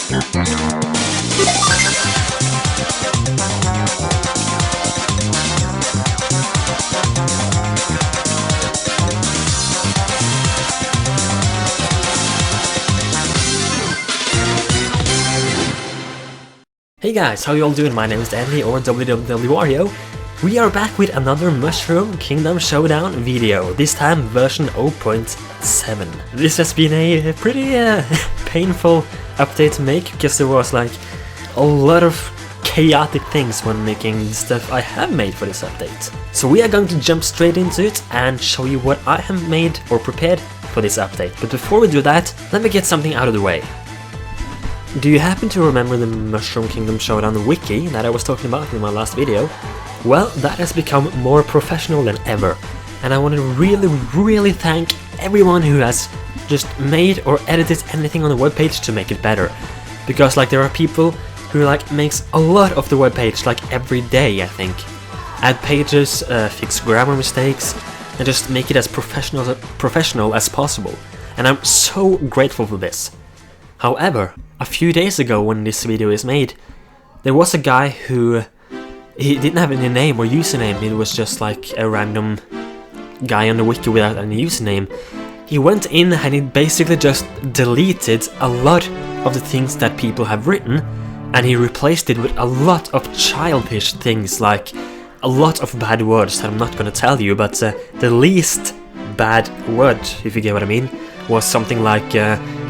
Hey guys, how you all doing? My name is Andy, or w.w.w. We are back with another Mushroom Kingdom Showdown video, this time version 0.7. This has been a pretty painful update to make, because there was like a lot of chaotic things when making the stuff I have made for this update. So we are going to jump straight into it and show you what I have made or prepared for this update. But before we do that, let me get something out of the way. Do you happen to remember the Mushroom Kingdom Showdown wiki that I was talking about in my last video? Well, that has become more professional than ever, and I want to really thank everyone who has just made or edited anything on the webpage to make it better. Because like there are people who like makes a lot of the webpage like every day, I think. Add pages, fix grammar mistakes, and just make it as professional as possible. And I'm so grateful for this. However, a few days ago when this video is made, there was a guy who, he didn't have any name or username, it was just like a random guy on the wiki without any username. He went in and he basically just deleted a lot of the things that people have written, and he replaced it with a lot of childish things, like a lot of bad words that I'm not gonna tell you, but the least bad word, if you get what I mean, was something like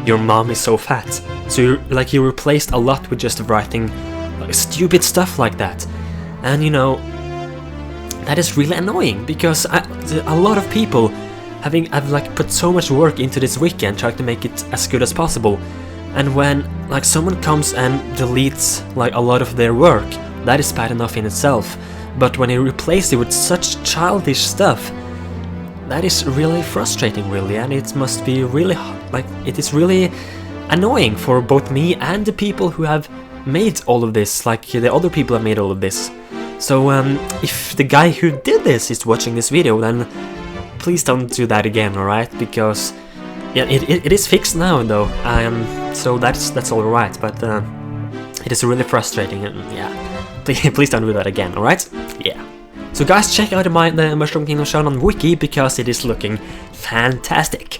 your mom is so fat. So he replaced a lot with just writing like stupid stuff like that. And you know, that is really annoying, because a lot of people have like put so much work into this wiki and tried to make it as good as possible. And when like someone comes and deletes like a lot of their work, that is bad enough in itself. But when he replaced it with such childish stuff, that is really frustrating, really, and it must be really, like, it is really annoying for both me and the people who have made all of this, like the other people have made all of this. So if the guy who did this is watching this video, then please don't do that again, alright? Because yeah, it is fixed now though, so that's alright, but it is really frustrating, and yeah, please don't do that again, alright? Yeah. So guys, check out the Mushroom Kingdom Showdown wiki, because it is looking fantastic.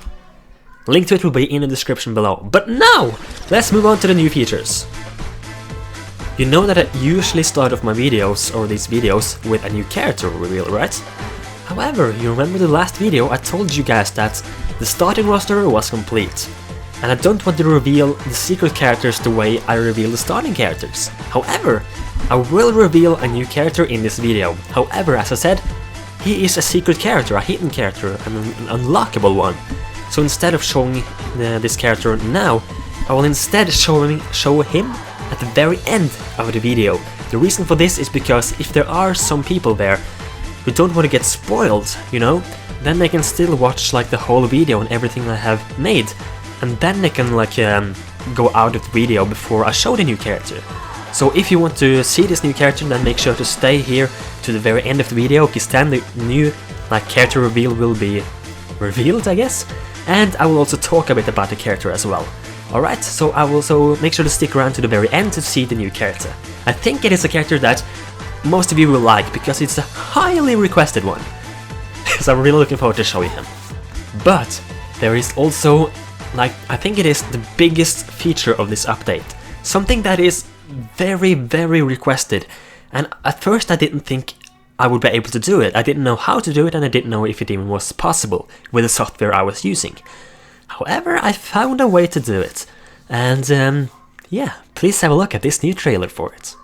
Link to it will be in the description below. But now, let's move on to the new features. You know that I usually start off my videos, or these videos, with a new character reveal, right? However, you remember the last video I told you guys that the starting roster was complete. And I don't want to reveal the secret characters the way I reveal the starting characters. However, I will reveal a new character in this video. However, as I said, he is a secret character, a hidden character, an unlockable one. So instead of showing this character now, I will instead show him at the very end of the video. The reason for this is because if there are some people there who don't want to get spoiled, you know, then they can still watch like the whole video and everything I have made, and then they can like go out of the video before I show the new character. So if you want to see this new character, then make sure to stay here to the very end of the video, because then the new like character reveal will be revealed, I guess, and I will also talk a bit about the character as well. Alright, so I will also make sure to stick around to the very end to see the new character. I think it is a character that most of you will like, because it's a highly requested one. So I'm really looking forward to showing him. But there is also, like, I think it is the biggest feature of this update. Something that is very requested, and at first I didn't think I would be able to do it. I didn't know how to do it, and I didn't know if it even was possible with the software I was using. However, I found a way to do it, and yeah, please have a look at this new trailer for it.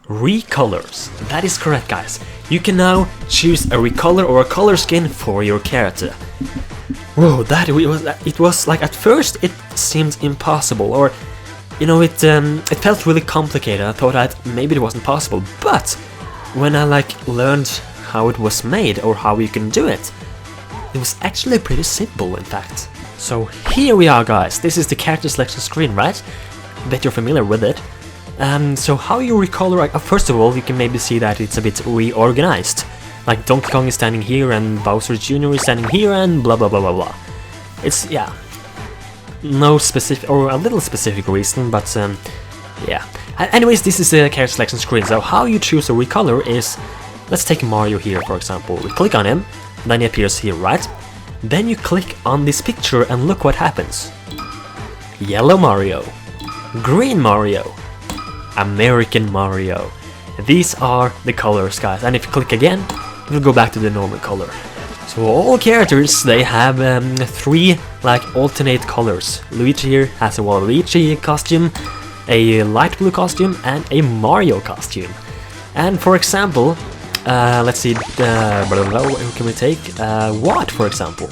recolors. That is correct, guys. You can now choose a recolor or a color skin for your character. Whoa, it was like, at first it seemed impossible, or you know, it felt really complicated. I thought that maybe it wasn't possible, but when I learned how it was made or how you can do it, it was actually pretty simple, in fact. So here we are, guys. This is the character selection screen, right? Bet you're familiar with it. So how you recolor, first of all, you can maybe see that it's a bit reorganized. Like Donkey Kong is standing here and Bowser Jr. is standing here and blah blah blah blah blah. It's, yeah, no specific, or a little specific reason, but yeah. Anyways, this is the character selection screen. So how you choose a recolor is, let's take Mario here, for example. We click on him, then he appears here, right? Then you click on this picture and look what happens. Yellow Mario, Green Mario, American Mario. These are the colors, guys, and if you click again, it will go back to the normal color. So all characters, they have 3 alternate colors. Luigi here has a Waluigi costume, a light blue costume, and a Mario costume. And for example, let's see, who can we take? Watt, for example.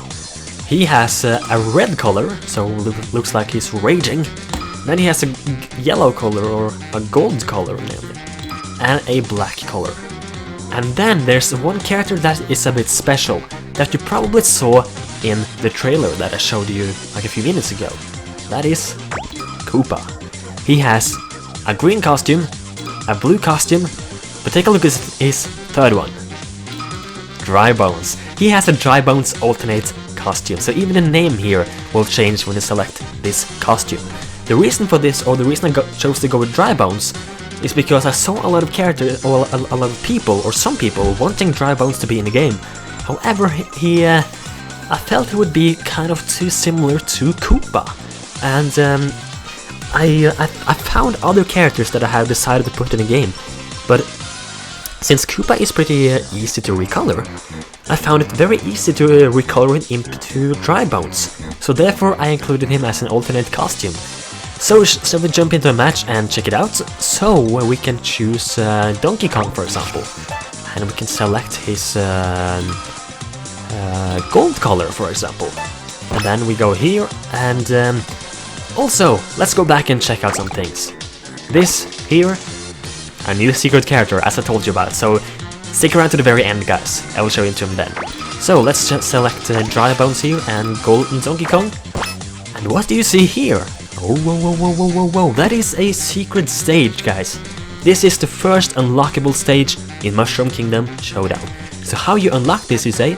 He has a red color, so looks like he's raging. Then he has a yellow color, or a gold color mainly, and a black color. And then there's one character that is a bit special, that you probably saw in the trailer that I showed you like a few minutes ago. That is Koopa. He has a green costume, a blue costume, but take a look at his third one. Dry Bones. He has a Dry Bones alternate costume, so even the name here will change when you select this costume. The reason for this, or the reason I chose to go with Dry Bones, is because I saw a lot of characters, or a lot of people, or some people, wanting Dry Bones to be in the game. However, I felt it would be kind of too similar to Koopa, and I found other characters that I have decided to put in the game, but since Koopa is pretty easy to recolor, I found it very easy to recolor him into Dry Bones, so therefore I included him as an alternate costume. So shall we jump into a match and check it out? So we can choose Donkey Kong, for example, and we can select his gold color, for example. And then we go here, and also let's go back and check out some things. This here, a new secret character, as I told you about, so stick around to the very end, guys. I will show you to him then. So let's just select Dry Bones here and Golden Donkey Kong. And what do you see here? Oh, whoa, that is a secret stage, guys. This is the first unlockable stage in Mushroom Kingdom Showdown. So how you unlock this, you say?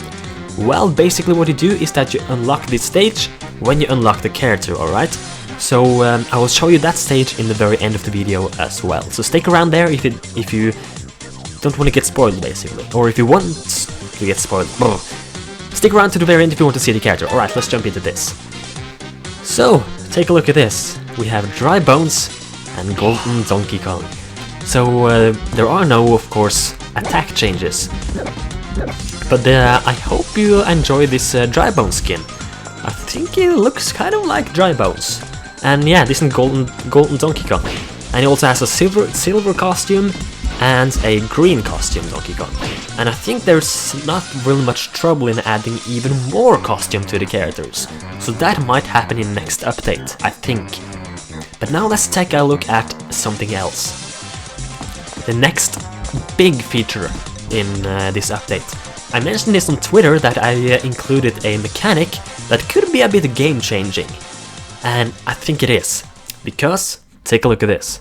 Well, basically what you do is that you unlock this stage when you unlock the character, alright? So I will show you that stage in the very end of the video as well. So stick around there if you don't want to get spoiled, basically. Or if you want to get spoiled. Stick around to the very end if you want to see the character. Alright, let's jump into this. So, take a look at this. We have Dry Bones and Golden Donkey Kong. So there are no, of course, attack changes. But I hope you enjoy this Dry Bones skin. I think it looks kind of like Dry Bones. And yeah, this is Golden Donkey Kong. And he also has a silver costume and a green costume Donkey Kong. And I think there's not really much trouble in adding even more costume to the characters. So that might happen in next update, I think. But now let's take a look at something else. The next big feature in this update. I mentioned this on Twitter that I included a mechanic that could be a bit game-changing. And I think it is. Because, take a look at this.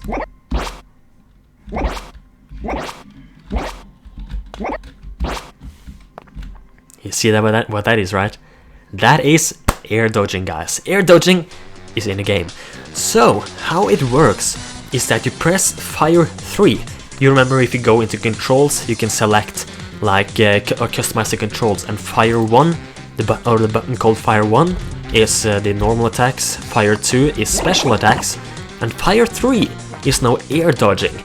You see what that is, right? That is air dodging, guys. Air dodging is in the game. So, how it works is that you press fire 3. You remember, if you go into controls, you can select like or customize the controls, and fire 1, the button called fire 1 is the normal attacks, fire 2 is special attacks, and fire 3 is now air dodging.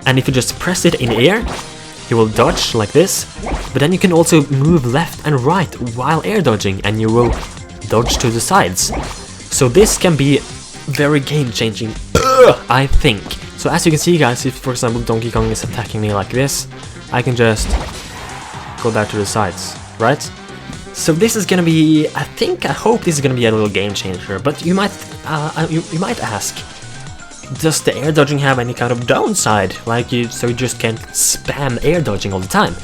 And if you just press it in air, you will dodge like this, but then you can also move left and right while air dodging, and you will dodge to the sides. So this can be very game-changing, I think, So as you can see, guys, if for example Donkey Kong is attacking me like this, I can just go back to the sides, right? So this is gonna be, I hope this is gonna be a little game changer. But you might ask, does the air dodging have any kind of downside? So you just can't spam air dodging all the time?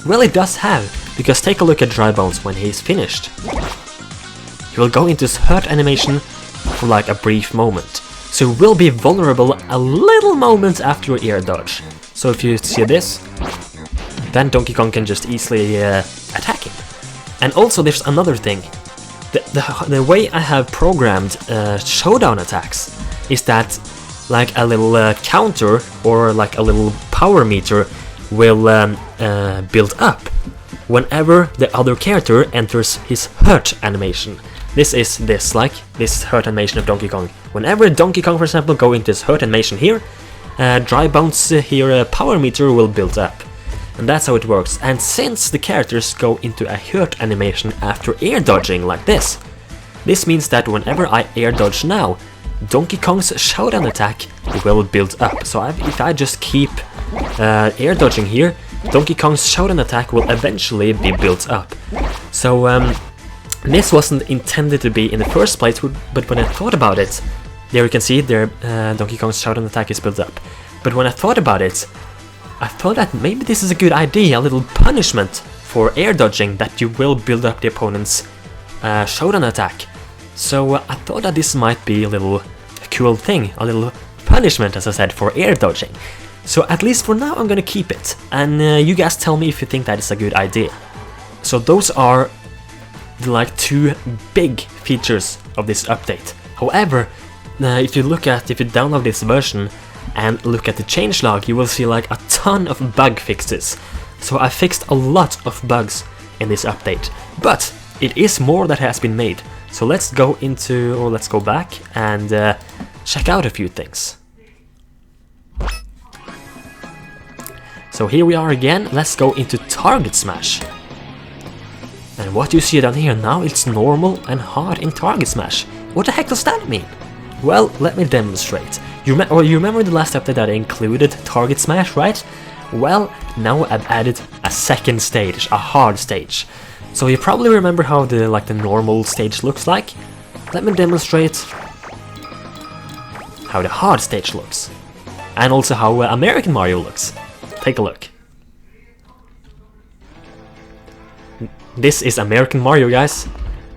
Well, it does have, because take a look at Dry Bones when he's finished. He will go into his hurt animation for like a brief moment. So you will be vulnerable a little moment after your air dodge. So if you see this, then Donkey Kong can just easily attack him. And also there's another thing. The way I have programmed showdown attacks is that like a little counter or like a little power meter will build up whenever the other character enters his hurt animation. This is this hurt animation of Donkey Kong. Whenever Donkey Kong, for example, go into his hurt animation here, Dry Bones here power meter will build up. And that's how it works. And since the characters go into a hurt animation after air dodging like this means that whenever I air dodge now, Donkey Kong's showdown attack will build up. So if I just keep air dodging here, Donkey Kong's showdown attack will eventually be built up. So this wasn't intended to be in the first place, but when I thought about it, there you can see there Donkey Kong's showdown attack is built up. But when I thought about it, I thought that maybe this is a good idea, a little punishment for air dodging, that you will build up the opponent's showdown attack. So I thought that this might be a little cool thing, a little punishment, as I said, for air dodging. So at least for now I'm gonna keep it, and you guys tell me if you think that is a good idea. So those are the like two big features of this update. However, if you download this version and look at the changelog, you will see like a ton of bug fixes. So I fixed a lot of bugs in this update, but it is more that has been made. So let's go back and check out a few things. So here we are again. Let's go into Target Smash. And what you see down here now, it's normal and hard in Target Smash. What the heck does that mean? Well, let me demonstrate. You remember the last update that included Target Smash, right? Well, now I've added a second stage, a hard stage. So you probably remember how the normal stage looks like. Let me demonstrate how the hard stage looks, and also how American Mario looks. Take a look. This is American Mario, guys.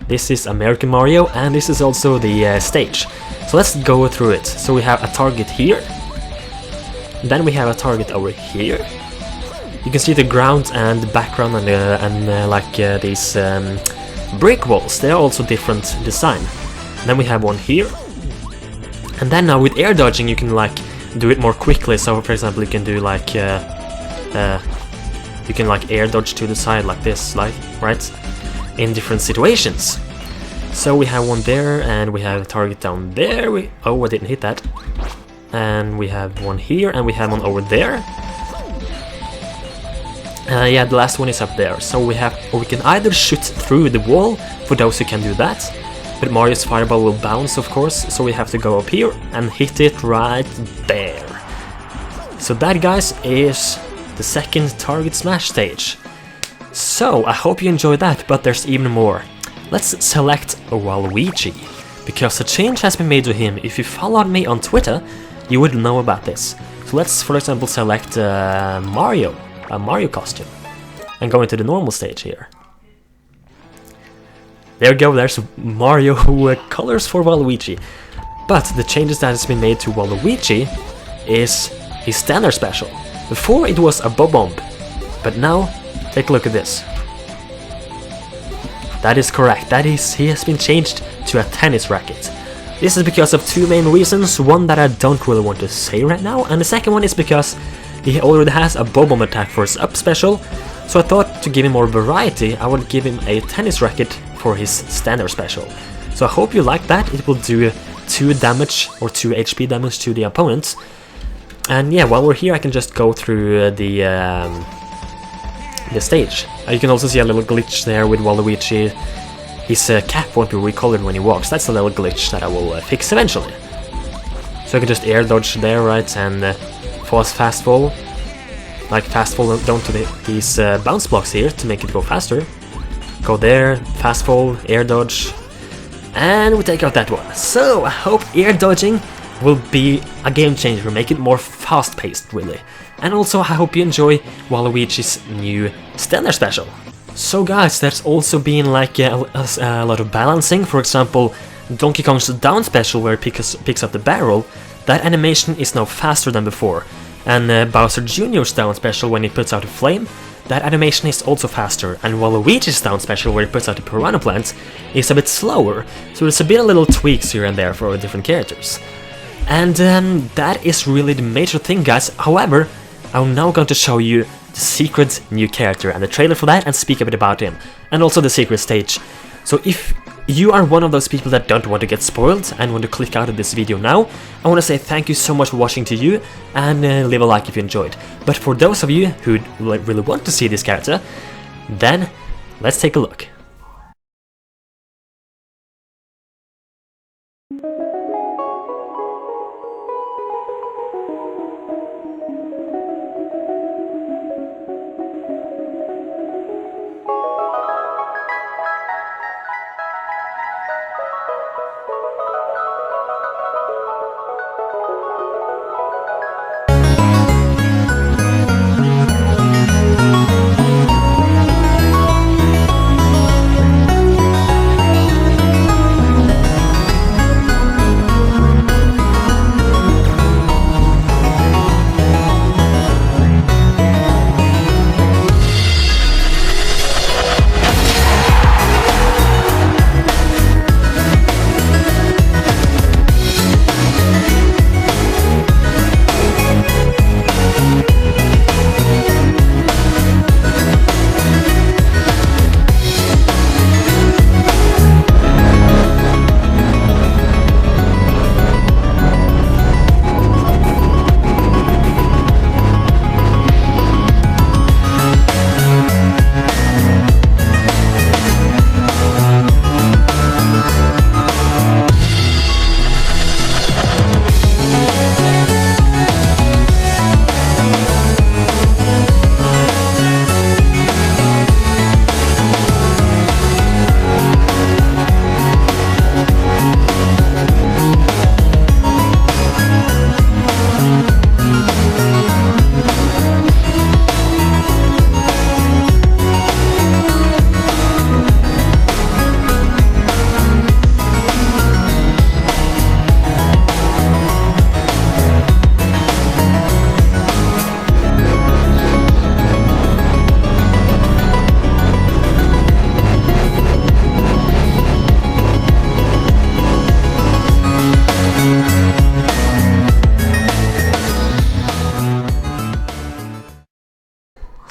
This is American Mario, and this is also the stage. So let's go through it. So we have a target here, then we have a target over here. You can see the ground and the background and these brick walls. They are also different design. Then we have one here, and then now with air dodging you can do it more quickly. So for example, you can do air dodge to the side like this, right, in different situations. So we have one there, and we have a target down there. I didn't hit that. And we have one here, and we have one over there. Yeah, the last one is up there. So we can either shoot through the wall for those who can do that, but Mario's fireball will bounce, of course. So we have to go up here and hit it right there. So that, guys, is the second Target Smash stage. So I hope you enjoyed that, but there's even more. Let's select Waluigi, because a change has been made to him. If you followed me on Twitter, you would know about this. So let's, for example, select Mario, a Mario costume, and go into the normal stage here. There we go, there's Mario colors for Waluigi. But the changes that has been made to Waluigi is his standard special. Before it was a Bob-Omb, but now take a look at this. That is correct, he has been changed to a tennis racket. This is because of two main reasons. One that I don't really want to say right now, and the second one is because he already has a Bob-Omb attack for his up special. So I thought to give him more variety, I would give him a tennis racket for his standard special. So I hope you like that. It will do 2 damage or 2 HP damage to the opponent. And yeah, while we're here, I can just go through the stage. You can also see a little glitch there with Waluigi. His cap won't be recolored when he walks. That's a little glitch that I will fix eventually. So I can just air dodge there, right, and fast fall. Like fast fall down to these bounce blocks here to make it go faster. Go there, fast fall, air dodge, and we take out that one. So I hope air dodging will be a game changer, make it more fast-paced, really. And also I hope you enjoy Waluigi's new standard special. So guys, there's also been like a lot of balancing. For example, Donkey Kong's down special where he picks up the barrel, that animation is now faster than before. And Bowser Jr.'s down special when he puts out a flame, that animation is also faster. And Waluigi's down special where he puts out the piranha plant is a bit slower. So there's a bit of little tweaks here and there for different characters. And that is really the major thing, guys. However, I'm now going to show you the secret new character and the trailer for that and speak a bit about him. And also the secret stage. So if you are one of those people that don't want to get spoiled and want to click out of this video now, I want to say thank you so much for watching to you, and leave a like if you enjoyed. But for those of you who really want to see this character, then let's take a look.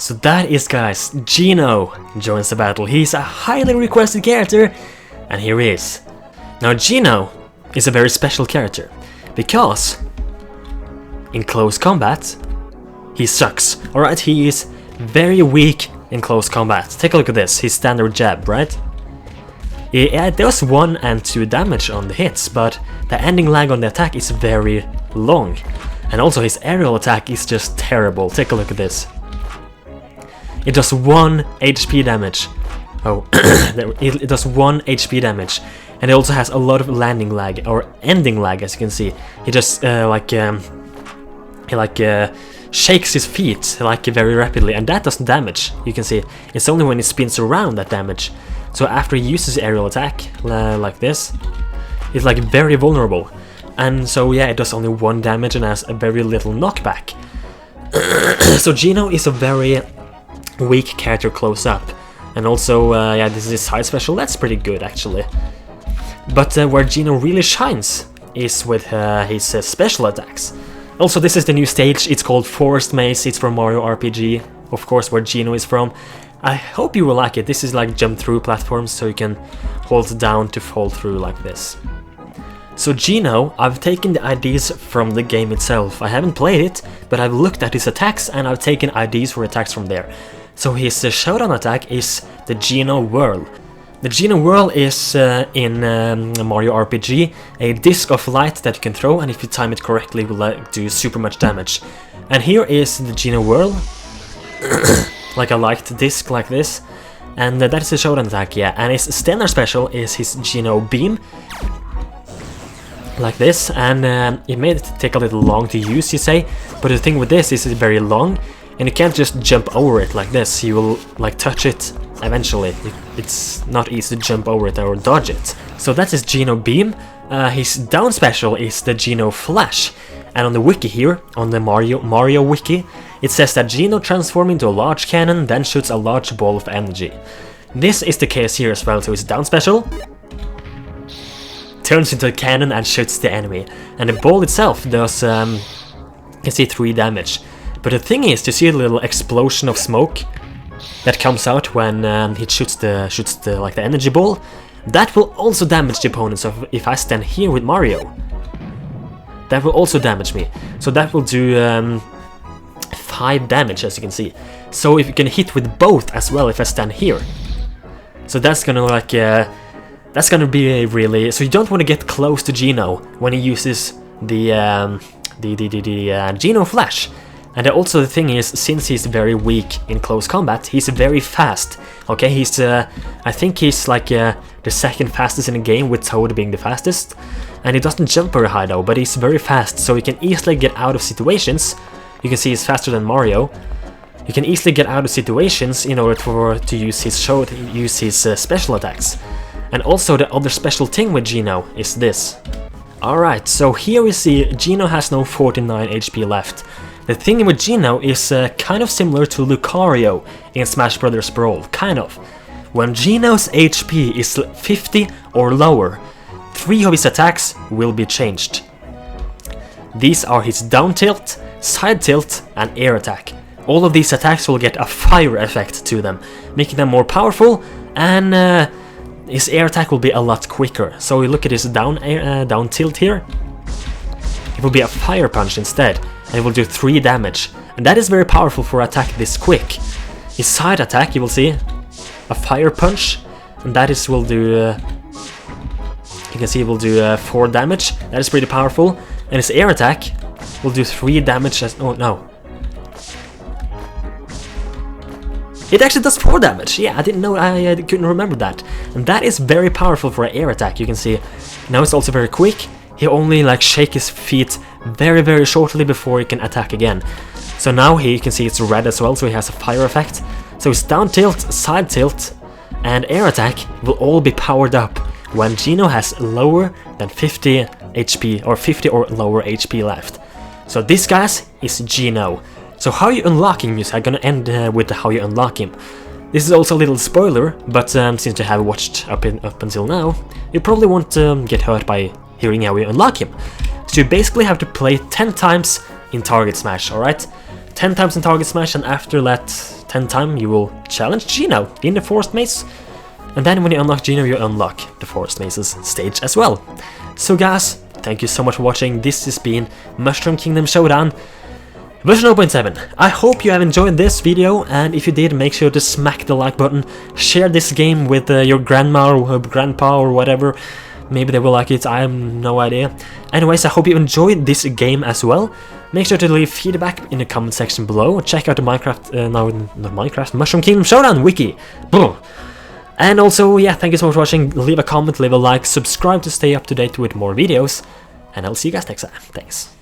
So that is, guys, Geno joins the battle. He's a highly requested character, and here he is. Now Geno is a very special character, because in close combat, he sucks. Alright, he is very weak in close combat. Take a look at this, his standard jab, right? It does 1 and 2 damage on the hits, but the ending lag on the attack is very long. And also his aerial attack is just terrible. Take a look at this. It does 1 HP damage. Oh, it does 1 HP damage. And it also has a lot of landing lag, or ending lag, as you can see. He just shakes his feet very rapidly, and that doesn't damage. You can see it's only when he spins around that damage. So after he uses aerial attack like this, it's like very vulnerable. And so yeah, it does only 1 damage and has a very little knockback. So Geno is a very weak character close up. And also, yeah, this is his side special. That's pretty good, actually. But where Geno really shines is with his special attacks. Also, this is the new stage. It's called Forest Maze. It's from Mario RPG, of course, where Geno is from. I hope you will like it. This is like jump through platforms, so you can hold down to fall through like this. So Geno, I've taken the IDs from the game itself. I haven't played it, but I've looked at his attacks and I've taken IDs for attacks from there. So his showdown attack is the Geno Whirl. The Geno Whirl is in Mario RPG a disc of light that you can throw, and if you time it correctly it will do super much damage. And here is the Geno Whirl, like a light disc like this, and that is the showdown attack, yeah. And his standard special is his Geno Beam, like this, and it may take a little long to use, you say, but the thing with this is it's very long, and you can't just jump over it like this. You will like touch it eventually. It's not easy to jump over it or dodge it. So that's his Geno Beam. His down special is the Geno Flash, and on the wiki here, on the Mario wiki, it says that Geno transforms into a large cannon, then shoots a large ball of energy. This is the case here as well. So his down special turns into a cannon and shoots the enemy, and the ball itself does you can see 3 damage. But the thing is, to see a little explosion of smoke that comes out when he shoots the energy ball, that will also damage the opponent. So if I stand here with Mario, that will also damage me. So that will do 5 damage, as you can see. So if you can hit with both as well if I stand here, so that's gonna like that's gonna be a really, so you don't want to get close to Geno when he uses the Geno Flash. And also the thing is, since he's very weak in close combat, he's very fast. Okay, he's I think he's like the second fastest in the game, with Toad being the fastest. And he doesn't jump very high though, but he's very fast, so he can easily get out of situations. You can see he's faster than Mario. You can easily get out of situations in order to use his special attacks. And also the other special thing with Geno is this. Alright, so here we see Geno has now 49 HP left. The thing with Geno is kind of similar to Lucario in Smash Bros. Brawl, kind of. When Geno's HP is 50 or lower, 3 of his attacks will be changed. These are his down tilt, side tilt, and air attack. All of these attacks will get a fire effect to them, making them more powerful, and his air attack will be a lot quicker. So we look at his down tilt here. It will be a fire punch instead, and it will do 3 damage. And that is very powerful for an attack this quick. His side attack, you will see, a fire punch, and that is will do. You can see it will do 4 damage. That is pretty powerful. And his air attack will do 3 damage. Oh no. It actually does 4 damage. Yeah, I didn't know, I couldn't remember that. And that is very powerful for an air attack. You can see now it's also very quick. He only like shake his feet very shortly before he can attack again. So now you can see it's red as well, so he has a fire effect. So his down tilt, side tilt, and air attack will all be powered up when Geno has lower than 50 HP or 50 or lower HP left. So this guys is Geno. So how you unlocking music? I'm gonna end with how you unlock him. This is also a little spoiler, but since you have watched up until now, you probably won't get hurt by hearing how you unlock him. So you basically have to play 10 times in Target Smash, alright? 10 times in Target Smash, and after that 10 times you will challenge Geno in the Forest Maze. And then when you unlock Geno, you unlock the Forest Maze's stage as well. So guys, thank you so much for watching. This has been Mushroom Kingdom Showdown version 0.7. I hope you have enjoyed this video, and if you did, make sure to smack the like button. Share this game with your grandma or grandpa or whatever. Maybe they will like it, I have no idea. Anyways, I hope you enjoyed this game as well. Make sure to leave feedback in the comment section below. Check out the Mushroom Kingdom Showdown wiki. And also, yeah, thank you so much for watching. Leave a comment, leave a like, subscribe to stay up to date with more videos. And I'll see you guys next time. Thanks.